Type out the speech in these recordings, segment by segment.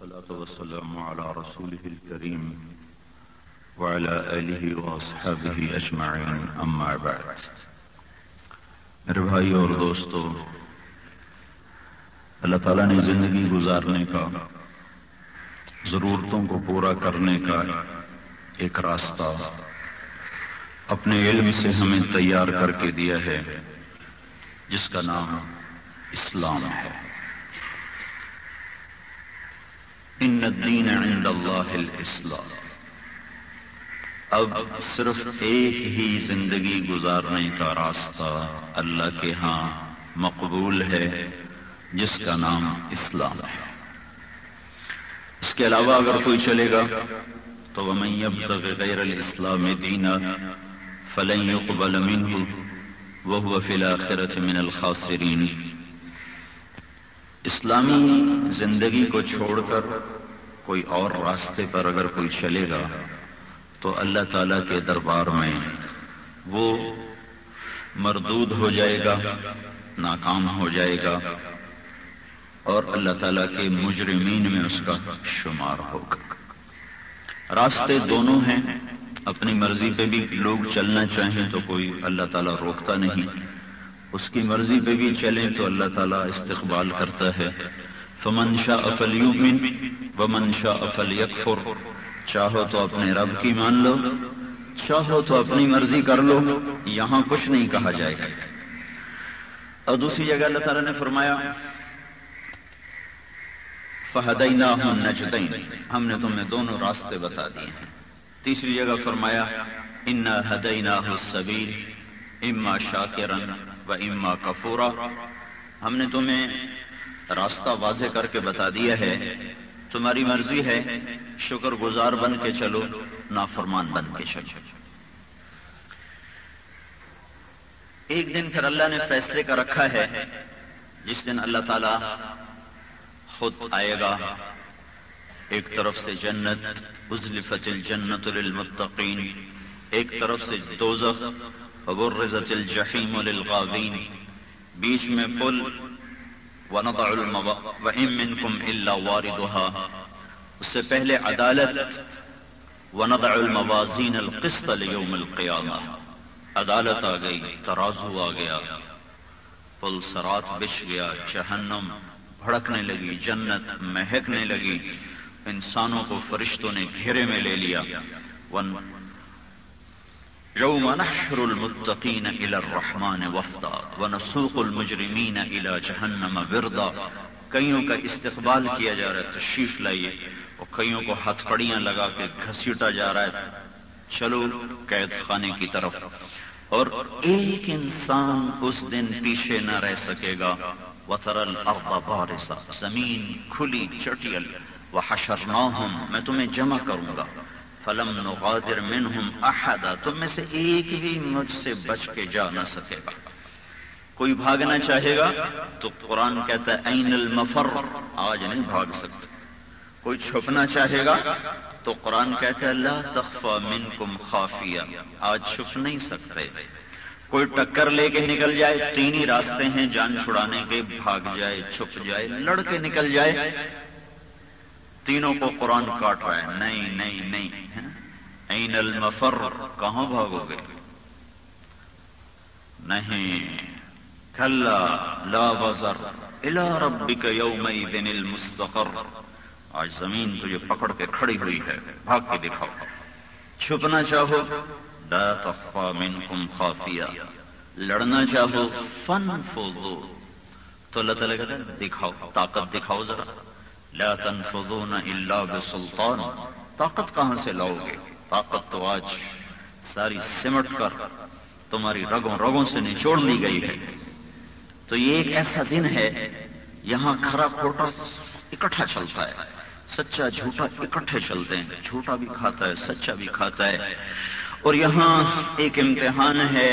والصلاة والسلام على رسوله الكريم وعلى آله وأصحابه أجمعين أما بعد. میرے بھائی اور دوستو، اللہ تعالیٰ نے زندگی گزارنے کا، ضرورتوں کو پورا کرنے کا ایک راستہ اپنے علم سے ہمیں تیار کر کے دیا ہے، جس کا نام اسلام ہے. ان الدین عند اللہ الاسلام. اب صرف ایک ہی زندگی گزارنے کا راستہ اللہ کے ہاں مقبول ہے، جس کا نام اسلام ہے. اس کے علاوہ اگر کوئی چلے گا تو وَمَن يَبْتَغِ غَيْرَ الْإِسْلَامِ دِينًا فَلَن يُقْبَلَ مِنْهُ وَهُوَ فِي الْآخِرَةِ مِنَ الْخَاسِرِينَ. اسلامی زندگی کو چھوڑ کر کوئی اور راستے پر اگر کوئی چلے گا تو اللہ تعالیٰ کے دربار میں وہ مردود ہو جائے گا، ناکام ہو جائے گا، اور اللہ تعالیٰ کے مجرمین میں اس کا شمار ہوگا. راستے دونوں ہیں. اپنی مرضی پہ بھی لوگ چلنا چاہیں تو کوئی اللہ تعالیٰ روکتا نہیں، اس کی مرضی پہ بھی چلیں تو اللہ تعالیٰ استقبال کرتا ہے. فمن شاء فلیؤمن ومن شاء فلیکفر. چاہو تو اپنے رب کی مان لو، چاہو تو اپنی مرضی کر لو، یہاں کچھ نہیں کہا جائے گا. اور دوسری جگہ اللہ تعالیٰ نے فرمایا فَهَدَيْنَاهُ النَّجْدَيْنِ. ہم نے تمہیں دونوں راستے بتا دیے ہیں. تیسری جگہ فرمایا إِنَّا هَدَيْنَاهُ السَّبِيلَ إِمَّا شَاكِرًا وَإِمَّا كَفُورًا. ہم نے تمہیں راستہ واضح کر کے بتا دیا ہے، تمہاری مرضی ہے شکر گزار بن کے چلو، نافرمان بن کے چلو. ایک دن پھر اللہ نے فیصلے کا رکھا ہے جس دن اللہ تعالی خود آئے گا. ایک طرف سے جنت، ازلفت الجنت للمتقین، ایک طرف سے دوزخ، وبرزت الجحیم للغاوین، بیچ میں پل، وَنَضَعُ وَإِن مِّنكُمْ إِلَّا وَارِدُهَا. اس سے پہلے عدالت، وَنَضَعُ الْمَوَازِينَ الْقِسْطَ لِيَوْمِ الْقِيَامَةِ. عدالت آ گئی، ترازو آ گیا، پل صراط بچھ گیا، جہنم بھڑکنے لگی، جنت مہکنے لگی، انسانوں کو فرشتوں نے گھیرے میں لے لیا. يَوْمَ نَحْشُرُ الْمُتَّقِينَ إِلَى الرَّحْمَنِ وَفْدًا وَنَسُوقُ الْمُجْرِمِينَ إِلَى جَهَنَّمَ وِرْدًا. کئیوں کا استقبال کیا جا رہا ہے، تشریف لائیے، اور کئیوں کو ہتھ کڑیاں لگا کے گھسیٹا جا رہا ہے، چلو قید خانے کی طرف. اور ایک انسان اس دن پیچھے نہ رہ سکے گا. وَتَرَى الْأَرْضَ بَارِزَةً. زمین کھلی چٹیل. وَحَشَرْنَاهُمْ. میں تمہیں جمع کروں گا. فَلَمْ نُغَادِرْ مِنْهُمْ أَحَدًا. تم میں سے ایک بھی مجھ سے بچ کے جا نہ سکے گا. کوئی بھاگنا چاہے گا تو قرآن کہتا ہے أَيْنَ الْمَفَرُّ. آج نہیں بھاگ سکتے. کوئی چھپنا چاہے گا تو قرآن کہتا ہے لَا تَخْفَى مِنْكُمْ خَافِيَةٌ. آج چھپ نہیں سکتے. کوئی ٹکر لے کے نکل جائے، تین ہی راستے ہیں جان چھڑانے کے، بھاگ جائے، چھپ جائے، لڑ کے نکل جائے. تینوں کو قرآن کاٹ رہا ہے. نہیں نہیں نہیں. این المفر. کہاں بھاگو گے؟ نہیں. کلا لا وزر الی ربک یومئذ المستقر. آج زمین تجھے پکڑ کے کھڑی ہوئی ہے، بھاگ کے دکھاؤ. چھپنا چاہو لا تخفى منکم خافیہ. لڑنا چاہو فانفضوا. تو اللہ تعالیٰ کہتا ہے دکھاؤ، طاقت دکھاؤ ذرا. لا تنفذون الا بسلطان. طاقت کہاں سے لاؤ گے؟ طاقت تو آج ساری سمٹ کر تمہاری رگوں رگوں سے نچوڑ لی گئی ہے. تو یہ ایک ایسا دن ہے یہاں کھرا کھوٹا اکٹھا چلتا ہے، سچا جھوٹا اکٹھے چلتے ہیں. جھوٹا بھی کھاتا ہے، سچا بھی کھاتا ہے. اور یہاں ایک امتحان ہے.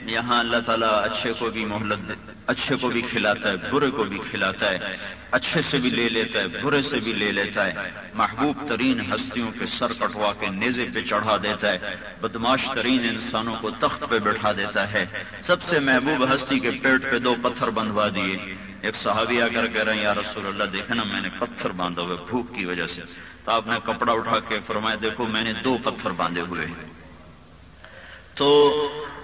یہاں اللہ تعالیٰ اچھے کو بھی مہلت دے، اچھے کو بھی کھلاتا ہے، برے کو بھی کھلاتا ہے. اچھے سے بھی لے لیتا ہے، برے سے بھی لے لیتا ہے. محبوب ترین ہستیوں کے سر کٹوا کے نیزے پہ چڑھا دیتا ہے، بدماش ترین انسانوں کو تخت پہ بٹھا دیتا ہے. سب سے محبوب ہستی کے پیٹ پہ 2 پتھر بندھوا دیے، ایک صحابی آ کر کہہ رہے ہیں یا رسول اللہ دیکھیں نا میں نے پتھر باندھا ہوئے بھوک کی وجہ سے، تو آپ نے کپڑا اٹھا کے فرمایا دیکھو میں نے 2 پتھر باندھے ہوئے ہیں۔ تو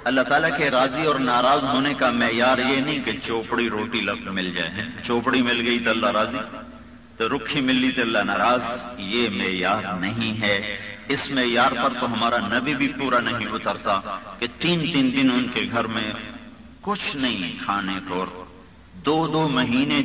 اللہ تعالیٰ کے راضی اور ناراض ہونے کا معیار یہ نہیں کہ چوپڑی روٹی لفظ مل جائے، چوپڑی مل گئی تو اللہ راضی، تو رکھی مل لی تو اللہ ناراض، یہ معیار نہیں ہے۔ اس معیار پر تو ہمارا نبی بھی پورا نہیں اترتا کہ 3 دن ان کے گھر میں کچھ نہیں کھانے کو، 2 مہینے